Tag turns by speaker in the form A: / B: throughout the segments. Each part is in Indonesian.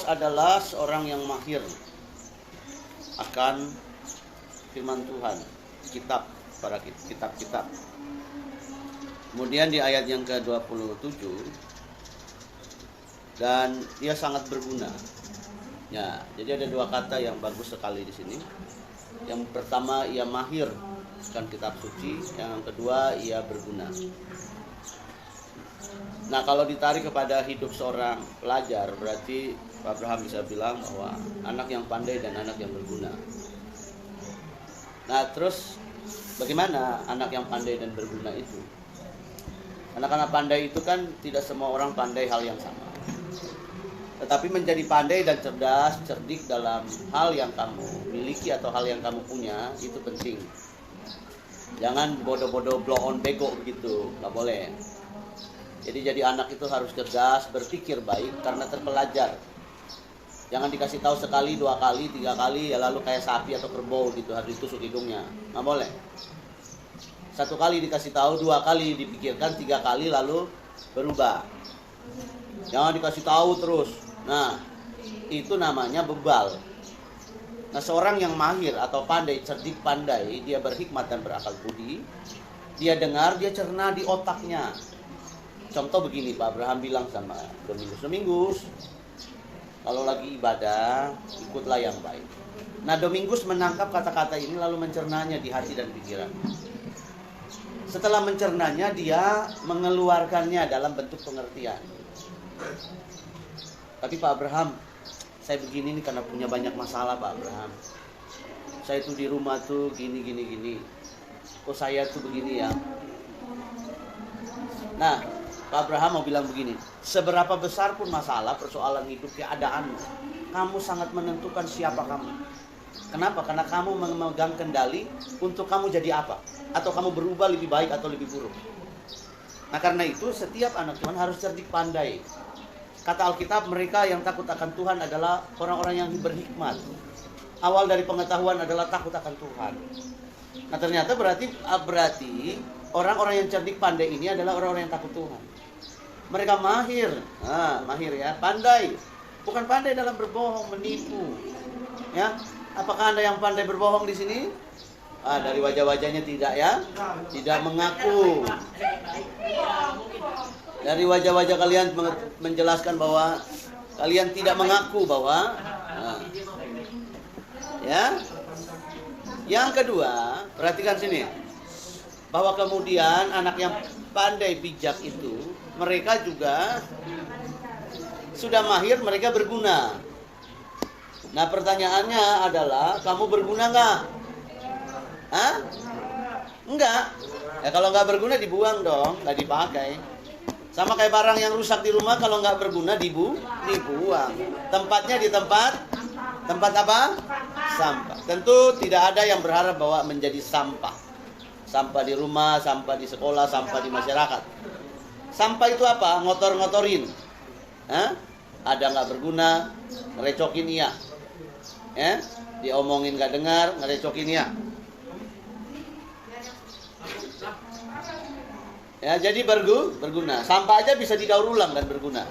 A: adalah seorang yang mahir akan firman Tuhan, kitab-kitab. Kemudian di ayat yang ke-27, dan dia sangat berguna. Ya, jadi ada dua kata yang bagus sekali di sini. Yang pertama, ia mahir akan kitab suci. Yang kedua, ia berguna. Nah, kalau ditarik kepada hidup seorang pelajar, berarti Pak Abraham bisa bilang bahwa anak yang pandai dan anak yang berguna. Nah, terus bagaimana anak yang pandai dan berguna itu? Anak-anak pandai itu kan tidak semua orang pandai hal yang sama. Tetapi menjadi pandai dan cerdas, cerdik dalam hal yang kamu miliki atau hal yang kamu punya, itu penting. Jangan bodoh-bodoh blow on bego begitu, nggak boleh. Jadi anak itu harus cerdas, berpikir baik karena terpelajar. Jangan dikasih tahu sekali, 2 kali, 3 kali, ya lalu kayak sapi atau kerbau gitu, harus ditusuk hidungnya. Nggak boleh. 1 kali dikasih tahu, 2 kali dipikirkan, 3 kali lalu berubah. Jangan dikasih tahu terus. Nah, itu namanya bebal. Nah, seorang yang mahir atau pandai, cerdik pandai, dia berhikmat dan berakal budi. Dia dengar, dia cerna di otaknya. Contoh begini, Pak Abraham bilang sama Domingus, kalau lagi ibadah, ikutlah yang baik. Nah, Domingus menangkap kata-kata ini lalu mencernanya di hati dan pikiran. Setelah mencernanya, dia mengeluarkannya dalam bentuk pengertian. Tapi Pak Abraham, saya begini nih karena punya banyak masalah Pak Abraham. Saya tuh di rumah tuh gini. Kok saya tuh begini ya? Nah, Pak Abraham mau bilang begini, seberapa besar pun masalah, persoalan hidup, keadaanmu, kamu sangat menentukan siapa kamu. Kenapa? Karena kamu memegang kendali untuk kamu jadi apa, atau kamu berubah lebih baik atau lebih buruk. Nah, karena itu setiap anak Tuhan harus cerdik pandai. Kata Alkitab, mereka yang takut akan Tuhan adalah orang-orang yang berhikmat. Awal dari pengetahuan adalah takut akan Tuhan. Nah, ternyata berarti orang-orang yang cerdik pandai ini adalah orang-orang yang takut Tuhan. Mereka mahir, mahir ya, pandai. Bukan pandai dalam berbohong, menipu. Ya, apakah Anda yang pandai berbohong di sini? Dari wajah-wajahnya tidak ya, tidak mengaku. Dari wajah-wajah kalian menjelaskan bahwa kalian tidak mengaku bahwa, ya. Yang kedua, perhatikan sini, bahwa kemudian anak yang pandai bijak itu, mereka juga sudah mahir, mereka berguna. Nah, pertanyaannya adalah, kamu berguna nggak? Enggak. Ya, kalau nggak berguna dibuang dong, nggak dipakai. Sama kayak barang yang rusak di rumah, kalau nggak berguna dibuang. Tempatnya di tempat apa? Sampah. Tentu tidak ada yang berharap bahwa menjadi sampah. Sampah di rumah, sampah di sekolah, sampah di masyarakat. Sampah itu apa? Ngotor-ngotorin. Ada nggak berguna, ngerecokin iya. Diomongin nggak dengar, ngerecokin iya. Ya, jadi berguna. Sampah aja bisa didaur ulang dan berguna.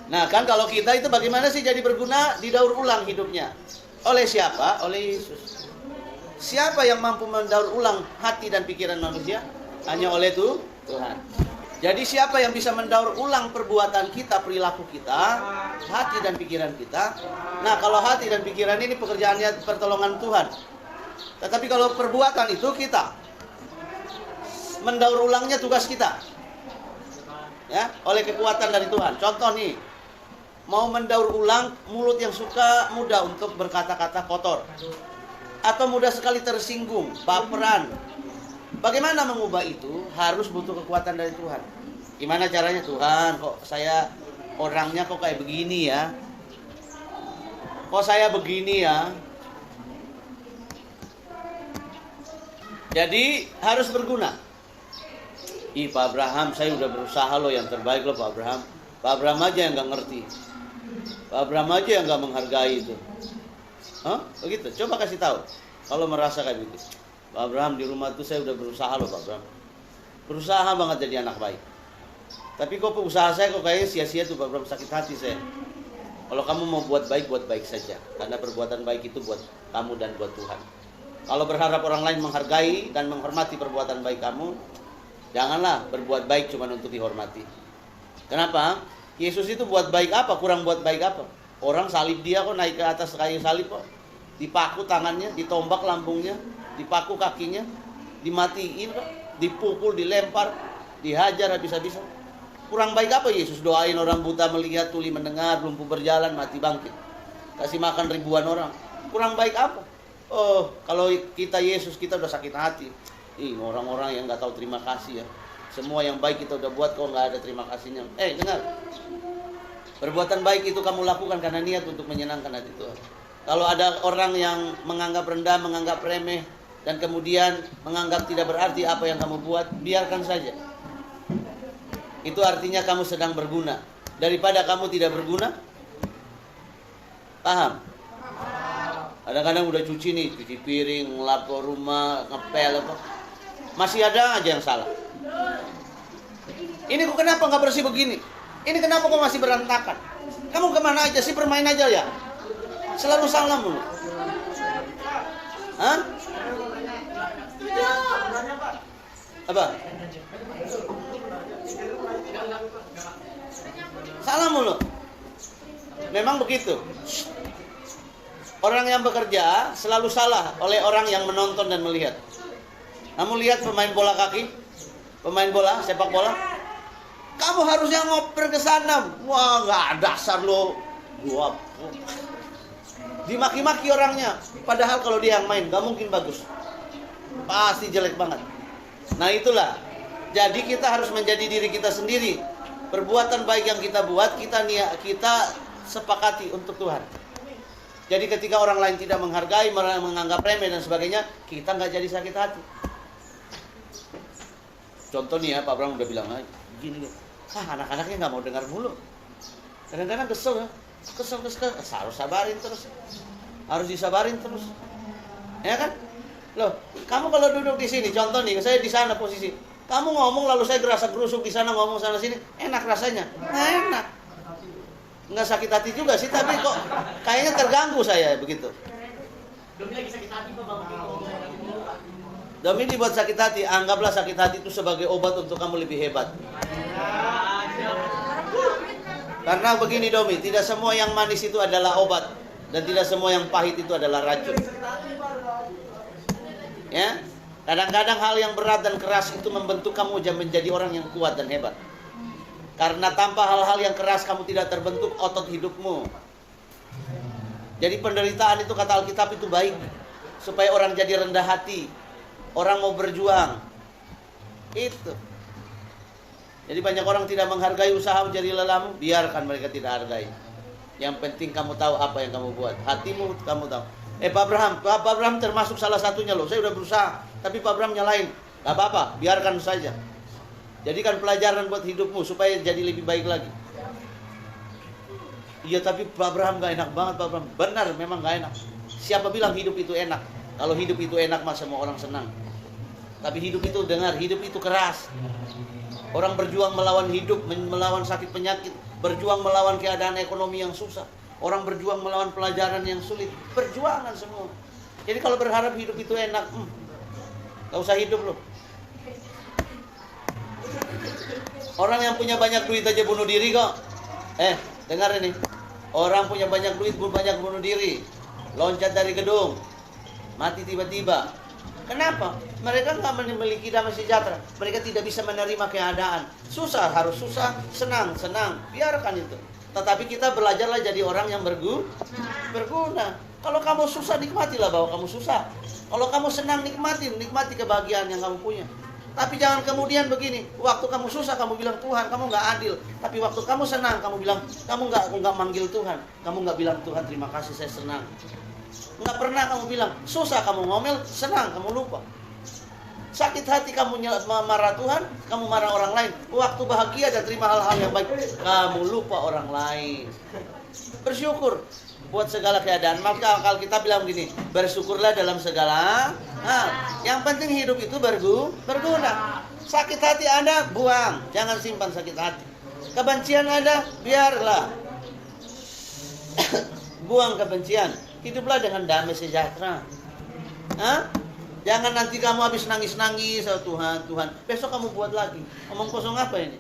A: Nah, kan kalau kita itu bagaimana sih jadi berguna? Didaur ulang hidupnya. Oleh siapa? Oleh Yesus. Siapa yang mampu mendaur ulang hati dan pikiran manusia? Hanya oleh Tuhan. Jadi siapa yang bisa mendaur ulang perbuatan kita, perilaku kita, hati dan pikiran kita? Nah, kalau hati dan pikiran ini pekerjaannya pertolongan Tuhan. Tetapi kalau perbuatan itu kita, mendaur ulangnya tugas kita, ya, oleh kekuatan dari Tuhan. Contoh nih, mau mendaur ulang mulut yang suka mudah untuk berkata-kata kotor, atau mudah sekali tersinggung, baperan. Bagaimana mengubah itu? Harus butuh kekuatan dari Tuhan. Gimana caranya? Tuhan, kok saya orangnya kok kayak begini ya? Kok saya begini ya? Jadi harus berguna. Pak Abraham, saya udah berusaha loh, yang terbaik loh Pak Abraham. Pak Abraham aja yang gak ngerti. Pak Abraham aja yang gak menghargai itu. Begitu, coba kasih tahu. Kalau merasa kayak gitu, Pak Abraham, di rumah tuh saya udah berusaha loh Pak Abraham. Berusaha banget jadi anak baik. Tapi kok usaha saya kok kayaknya sia-sia tuh Pak Abraham, sakit hati saya. Kalau kamu mau buat baik saja. Karena perbuatan baik itu buat kamu dan buat Tuhan. Kalau berharap orang lain menghargai dan menghormati perbuatan baik kamu, janganlah berbuat baik cuma untuk dihormati. Kenapa? Yesus itu buat baik apa? Kurang buat baik apa? Orang salib dia kok, naik ke atas kayu salib kok. Dipaku tangannya, ditombak lambungnya, dipaku kakinya, dimatiin kok, dipukul, dilempar, dihajar habis-habisan. Kurang baik apa Yesus doain orang buta melihat, tuli mendengar, lumpuh berjalan, mati bangkit. Kasih makan ribuan orang. Kurang baik apa? Oh, kalau kita Yesus, kita udah sakit hati. Orang-orang yang nggak tahu terima kasih ya. Semua yang baik kita udah buat, kok nggak ada terima kasihnya. Dengar. Perbuatan baik itu kamu lakukan karena niat untuk menyenangkan hati Tuhan. Kalau ada orang yang menganggap rendah, menganggap remeh, dan kemudian menganggap tidak berarti apa yang kamu buat, biarkan saja. Itu artinya kamu sedang berguna. Daripada kamu tidak berguna. Paham? Kadang-kadang udah cuci nih, cuci piring, ngelap rumah, ngepel apa. Masih ada aja yang salah. Ini kok kenapa nggak bersih begini? Ini kenapa kok masih berantakan? Kamu kemana aja sih, bermain aja ya? Selalu salah mulu. Hah? Apa? Salah mulu. Memang begitu. Orang yang bekerja selalu salah oleh orang yang menonton dan melihat. Kamu lihat pemain bola kaki, pemain bola, sepak bola, kamu harusnya ngoper ke sana. Wah, nggak dasar lo. Gua dimaki-maki orangnya. Padahal kalau dia yang main, nggak mungkin bagus. Pasti jelek banget. Nah itulah. Jadi kita harus menjadi diri kita sendiri. Perbuatan baik yang kita buat, kita sepakati untuk Tuhan. Jadi ketika orang lain tidak menghargai, menganggap remeh dan sebagainya, kita nggak jadi sakit hati. Contoh nih ya, Pak Bram udah bilang gini, anak-anaknya nggak mau dengar mulu. Kadang-kadang kesel ya, kesel, harus sabarin terus, harus disabarin terus, ya kan? Loh, kamu kalau duduk di sini, contoh nih, saya di sana posisi, kamu ngomong lalu saya gerasa gerusuk di sana ngomong sana sini, enak rasanya, enak. Nggak sakit hati juga sih, tapi kok kayaknya terganggu saya begitu. Domi lagi sakit hati kok Bang. Domi dibuat sakit hati, anggaplah sakit hati itu sebagai obat untuk kamu lebih hebat. Karena begini Domi, tidak semua yang manis itu adalah obat dan tidak semua yang pahit itu adalah racun. Ya, kadang-kadang hal yang berat dan keras itu membentuk kamu menjadi orang yang kuat dan hebat. Karena tanpa hal-hal yang keras kamu tidak terbentuk otot hidupmu. Jadi penderitaan itu kata Alkitab itu baik. Supaya orang jadi rendah hati. Orang mau berjuang. Itu. Jadi banyak orang tidak menghargai usaha mencari lelamu. Biarkan mereka tidak hargai. Yang penting kamu tahu apa yang kamu buat. Hatimu kamu tahu. Pak Abraham termasuk salah satunya loh. Saya udah berusaha. Tapi Pak Abraham nyalain. Gak apa-apa, biarkan saja. Jadikan pelajaran buat hidupmu supaya jadi lebih baik lagi. Iya tapi Pak Abraham gak enak banget Pak Abraham. Benar memang gak enak. Siapa bilang hidup itu enak? Kalau hidup itu enak mah semua orang senang. Tapi hidup itu dengar, hidup itu keras. Orang berjuang melawan hidup, melawan sakit penyakit, berjuang melawan keadaan ekonomi yang susah. Orang berjuang melawan pelajaran yang sulit. Perjuangan semua. Jadi kalau berharap hidup itu enak, gak usah hidup loh. Orang yang punya banyak duit aja bunuh diri kok. Dengar ini. Orang punya banyak duit banyak bunuh diri. Loncat dari gedung. Mati tiba-tiba. Kenapa? Mereka nggak memiliki damai sejahtera. Mereka tidak bisa menerima keadaan. Susah, harus susah. Senang. Biarkan itu. Tetapi kita belajarlah jadi orang yang berguna. Kalau kamu susah, nikmatilah bahwa kamu susah. Kalau kamu senang, nikmati kebahagiaan yang kamu punya. Tapi jangan kemudian begini, waktu kamu susah kamu bilang Tuhan, kamu nggak adil. Tapi waktu kamu senang kamu bilang, kamu nggak manggil Tuhan, kamu nggak bilang Tuhan terima kasih saya senang. Nggak pernah kamu bilang susah kamu ngomel, senang kamu lupa. Sakit hati kamu marah Tuhan, kamu marah orang lain. Waktu bahagia dan terima hal-hal yang baik, kamu lupa orang lain. Bersyukur buat segala keadaan. Maka Alkitab bilang begini, bersyukurlah dalam segala hal. Yang penting hidup itu berguna. Sakit hati ada, buang. Jangan simpan sakit hati. Kebencian ada, biarlah. Buang kebencian. Hiduplah dengan damai sejahtera. Hah? Jangan nanti kamu habis nangis-nangis, oh Tuhan, Tuhan. Besok kamu buat lagi. Omong kosong apa ini?